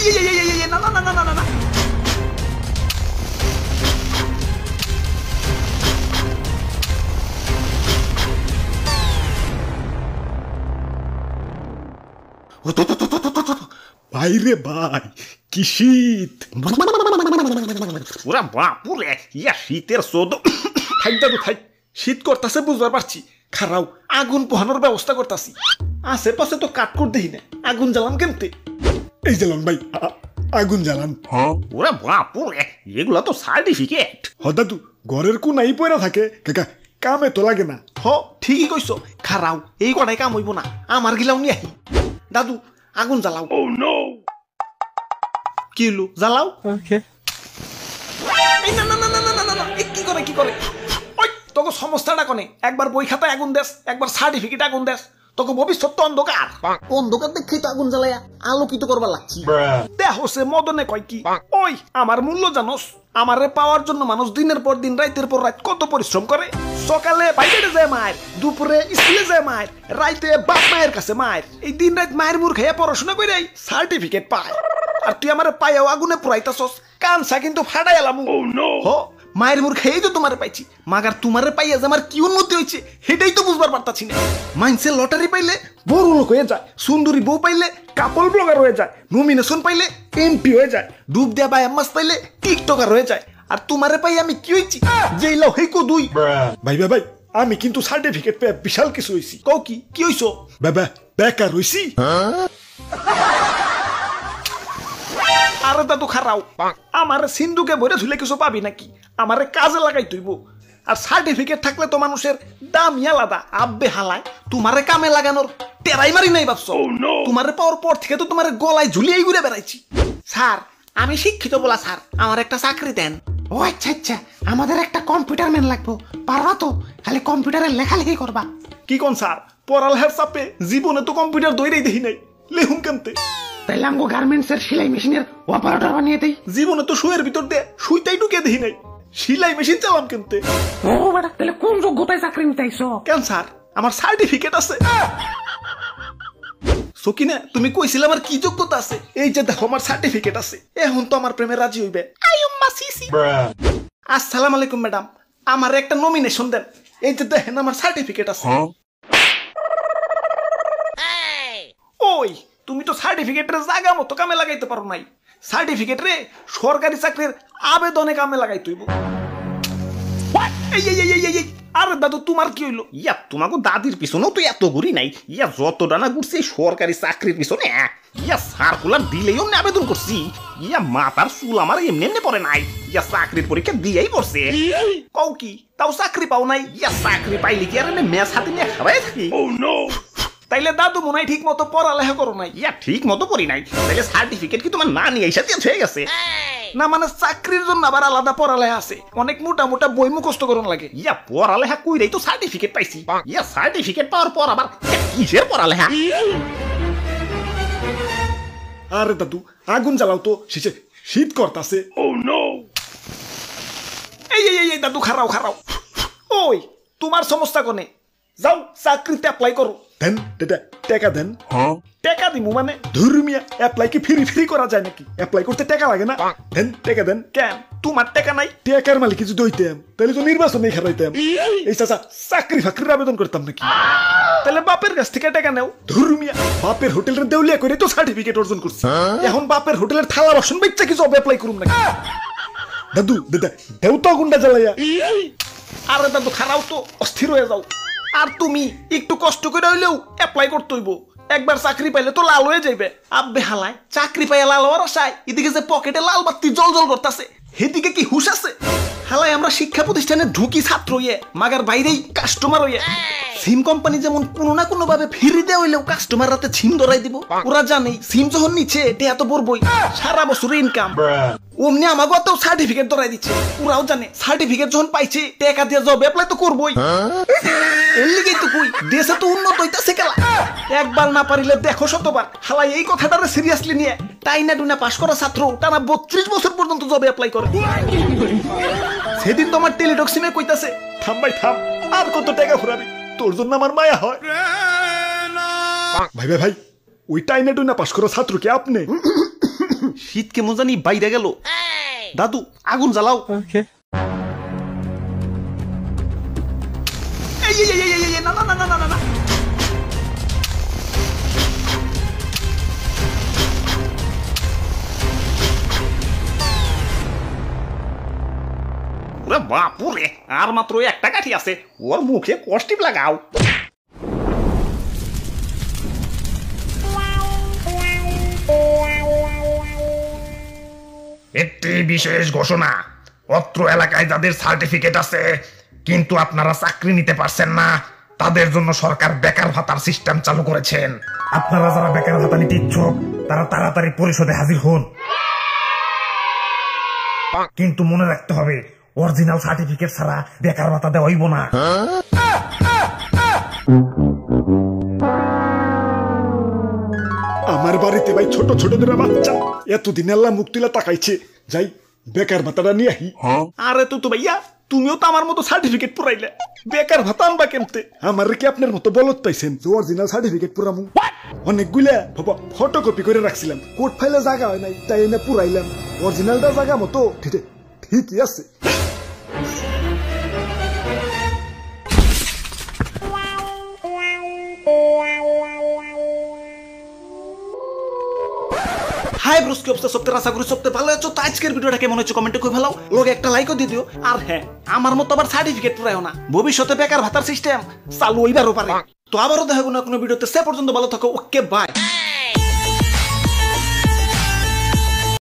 না না না না না না ভাই রে ভাই কি শীত পুরা বাপুরে ইয়া শীতের সোদ থাক দাদু থাক শীত করতেছে বুঝবার পারছি খারাও আগুন পোহানোর ব্যবস্থা করতেছি আশেপাশে তো কাঠকুট দেখি না আগুন জ্বালাম কেমতে এই জ্বালান ভাই আগুন জ্বালান ওরে বাপুরে এগুলা তো সার্টিফিকেট হ দাদু ঘরের কোনাই পয়রা থাকে কাকা কামে তো লাগে না হ ঠিকই কইছো খারাও এই কটাই কাম হইব না আমার গিলাও নিয়ে আহি দাদু আগুন জ্বালাও কি হলো জ্বালাও এই না না না না না না না কি করে ওই তোকে সমস্যাটা কোনে একবার বই খাতায় আগুন দেস একবার সার্টিফিকেট আগুন দেস তোকে ভবিষ্যৎ তো অন্ধকার অন্ধকার দেখি তো আগুন জ্বালায়া আলোকিত করবার লাগছি দেহ সে মদনে কয় কি ওই আমার মূল্য জানোস আমারে পাওয়ার জন্য মানুষ দিনের পর দিন রাতের পর রাত কত পরিশ্রম করে সকালে বাইরে যায় মায়ের দুপুরে স্কুলে যায় মায়ের রাইতে বাপ মায়ের কাছে মায়ের এই দিন রাত মায়ের মুখ খাইয়া পড়াশোনা করে সার্টিফিকেট পায় আর তুই আমার পায়েও আগুনে পুরাইতাছস কানসা কিন্তু ফাটাই এলাম হ মায়ের মুখ খেয়েই তো তোমারে পাইছি মাগার তোমারে পাইয়া যে আমার কি উন্নতি হয়েছে সেটাই তো বুঝবার পারতাছি না মাইন্সে লটারি পাইলে বড় লোক হয়ে যায় সুন্দরী বউ পাইলে কাপল ব্লগার হয়ে যায় নমিনেশন পাইলে এমপি হয়ে যায় ডুব দেয়া বাই আম্মাস পাইলে টিকটকার হয়ে যায় আর তোমারে পাই আমি কি হইছি যেই লাও হেকো দুই ভাই ভাই আমি কিন্তু সার্টিফিকেট পেয়ে বিশাল কিছু হইছি কও কি হইছো বাবা বেকার হইছি আরে দাদু খারাও আমার সিন্ধুকে ভরে ধুলে কিছু পাবি নাকি আমারে কাজে লাগাই তুইব আর সার্টিফিকেট থাকলে তো মানুষের দামই আলাদা আব্বে হালায় তোমারে কামে লাগানোর টেরাই মারি নাই ভাবছো তোমারে পাওয়ার পর থেকে তো তোমার গলায় ঝুলিয়েই ঘুরে বেড়াইছি স্যার আমি শিক্ষিত বলা স্যার আমার একটা চাকরি দেন ও আচ্ছা আচ্ছা আমাদের একটা কম্পিউটার ম্যান লাগবো পারবা তো খালি কম্পিউটারের লেখালেখি করবা কি কোন স্যার পড়ালেখার চাপে জীবনে তো কম্পিউটার দইরেই দেখি নাই লেহুম কেমতে তাইলে আমগো গার্মেন্টসের সেলাই মেশিনের অপারেটর বানিয়ে দেই জীবনে তো শুয়ের ভিতর দিয়ে সুইটাই ঢুকে দেখি নাই সেলাই মেশিন চালাম কেমতে ও বেটা তাহলে কোন যোগ্যতায় চাকরি নিতে আইছো কেন স্যার আমার সার্টিফিকেট আছে সকিনা তুমি কইছিলে আমার কি যোগ্যতা আছে এই যে দেখো আমার সার্টিফিকেট আছে এখন তো আমার প্রেমে রাজি হইবে আইয়ুম্মা সিসি আসসালামু আলাইকুম ম্যাডাম আমার একটা নমিনেশন দেন এই যে দেখেন আমার সার্টিফিকেট আছে ওই তুমি তো সার্টিফিকেটের জায়গা মতো কামে লাগাইতে পারো নাই সার্টিফিকেট রে সরকারি চাকরির আবেদনে কামে লাগাই তুইব আরে দাদু তোমার কি হইলো ইয়া তোমাকে দাদির পিছনেও তো এত ঘুরি নাই ইয়া যত ডানা ঘুরছি সরকারি চাকরির পিছনে ইয়া সার্কুলার দিলেও না আবেদন করছি ইয়া মাথার চুল আমার এমনি এমনি পড়ে নাই ইয়া চাকরির পরীক্ষা দিয়েই পড়ছে কও কি তাও চাকরি পাও নাই ইয়া চাকরি পাইলে কি আর মেস হাতে নিয়ে খাওয়াই থাকি তাইলে দাদু মনে হয় ঠিক মতো পড়ালেখা করো নাই ইয়া ঠিক মতো করি নাই তাইলে সার্টিফিকেট কি তোমার না নিয়ে এসে হয়ে গেছে না মানে চাকরির জন্য আবার আলাদা পড়ালেখা আছে অনেক মোটা মোটা বই মুখস্থ করন লাগে ইয়া পড়ালেখা কইরাই তো সার্টিফিকেট পাইছি ইয়া সার্টিফিকেট পাওয়ার পর আবার কিসের পড়ালেখা আরে দাদু আগুন জ্বালাও তো শীত করতাছে ও নো এই দাদু খারাও ওই তোমার সমস্যা কোনে যাও চাকরিতে অ্যাপ্লাই করো দেন টাকা দেন টাকা দিমু মানে ধর্মিয়া অ্যাপ্লাই কি ফ্রি করা যায় নাকি অ্যাপ্লাই করতে টাকা লাগে না দেন টাকা দেন কেন তোমার টাকা নাই টাকার মালিক কিছু দইতাম তাহলে তো নির্বাচনে খারাইতাম এই চাচা চাকরি ফাকরির আবেদন করতাম নাকি তাহলে বাপের কাছ থেকে টাকা নেও ধর্মিয়া বাপের হোটেলের দেউলিয়া করে তো সার্টিফিকেট অর্জন করছি এখন বাপের হোটেলের থালা বাসন বেচা কি জব অ্যাপ্লাই করুম নাকি দাদু দেউ তো গুন্ডা জ্বালাইয়া আরে দাদু খারাও তো অস্থির হয়ে যাও আর তুমি একটু কষ্ট করে হইলেও অ্যাপ্লাই করতে হইব একবার চাকরি পাইলে তো লাল হয়ে যাইবে আব্বে হালায় চাকরি পাইয়া লাল হওয়ার আশায় এদিকে যে পকেটে লাল বাতি জল করতেছে সেদিকে কি হুশ আছে হালায় আমরা শিক্ষা প্রতিষ্ঠানে ঢুকি ছাত্র হইয়ে মাগার বাইরেই কাস্টমার হইয়ে সিম কোম্পানি যেমন কোনো না কোনো ভাবে ফ্রিতে হইলেও কাস্টমার রাতে সিম ধরাই দিব ওরা জানে সিম যখন নিচ্ছে এটা এত বড়বই সারা বছরের ইনকাম অমনি আমাকে তো সার্টিফিকেট ধরাই দিচ্ছে ওরাও জানে সার্টিফিকেট যখন পাইছে টাকা দিয়ে জব অ্যাপ্লাই তো করবই এর লিগেই তো কই দেশে তো উন্নত হইতাছে কেলা একবার না পারিলে দেখো শতবার হালাই এই কথাটারে সিরিয়াসলি নিয়ে টাইনা ডুনা পাস করা ছাত্র টানা 32 বছর পর্যন্ত জবে অ্যাপ্লাই করে সেদিন তো আমার টেলিটক সিমে কইতাছে থাম ভাই থাম আর কত টাকা ফুরাবি তোর জন্য আমার মায়া হয় ভাই ওই টাইনা ডুনা পাস করা ছাত্র কি আপনি শীত কেমন জানি বাইরে গেল। দাদু আগুন জ্বালাও। এই, এই, এই, এই, এই, না না না না না না। ওরে বাপুরে, আর মাত্র একটা কাঠি আছে, ওর মুখে কষ্টিপ লাগাও। একটি বিশেষ ঘোষণা, অত্র এলাকায় যাদের সার্টিফিকেট আছে কিন্তু আপনারা চাকরি নিতে পারছেন না, তাদের জন্য সরকার বেকার ভাতার সিস্টেম চালু করেছেন। আপনারা যারা বেকার ভাতা নিতে ইচ্ছুক তারা তাড়াতাড়ি পরিষদে হাজির হন। কিন্তু মনে রাখতে হবে, অরিজিনাল সার্টিফিকেট ছাড়া বেকার ভাতা দেওয়া হইব না। আমার বাড়িতে ভাই ছোট ছোট দুটা বাচ্চা, এতদিন আল্লাহ মুখ তুলে তাকাইছে, যাই বেকার ভাতাটা নিয়ে আহি। আরে তো ভাইয়া, তুমিও তো আমার মতো সার্টিফিকেট পুরাইলে, বেকার ভাতা আনবা কেমতে? আমার কি আপনার মতো বলত পাইছেন যে অরিজিনাল সার্টিফিকেট পুরামু? অনেকগুলা বাবা ফটোকপি করে রাখছিলাম, কোর্ট ফাইলে জায়গা হয় নাই, তাই এনে পুরাইলাম। অরিজিনালটা জায়গা মতো ঠিকই আছে। হাই ব্রোস, কি অবস্থা? সবতে আশা করি সবতে ভালো আছো। তো আজকের ভিডিওটা কেমন হচ্ছে কমেন্টে কই ফেলাও, লোক একটা লাইকও দিয়ে দিও। আর হ্যাঁ, আমার মতো আবার সার্টিফিকেট পুরাইও না, ভবিষ্যতে বেকার ভাতার সিস্টেম চালু হইবারও পারে। তো আবারও দেখাবো না কোনো ভিডিওতে, সে পর্যন্ত ভালো থাকো। Okay bye.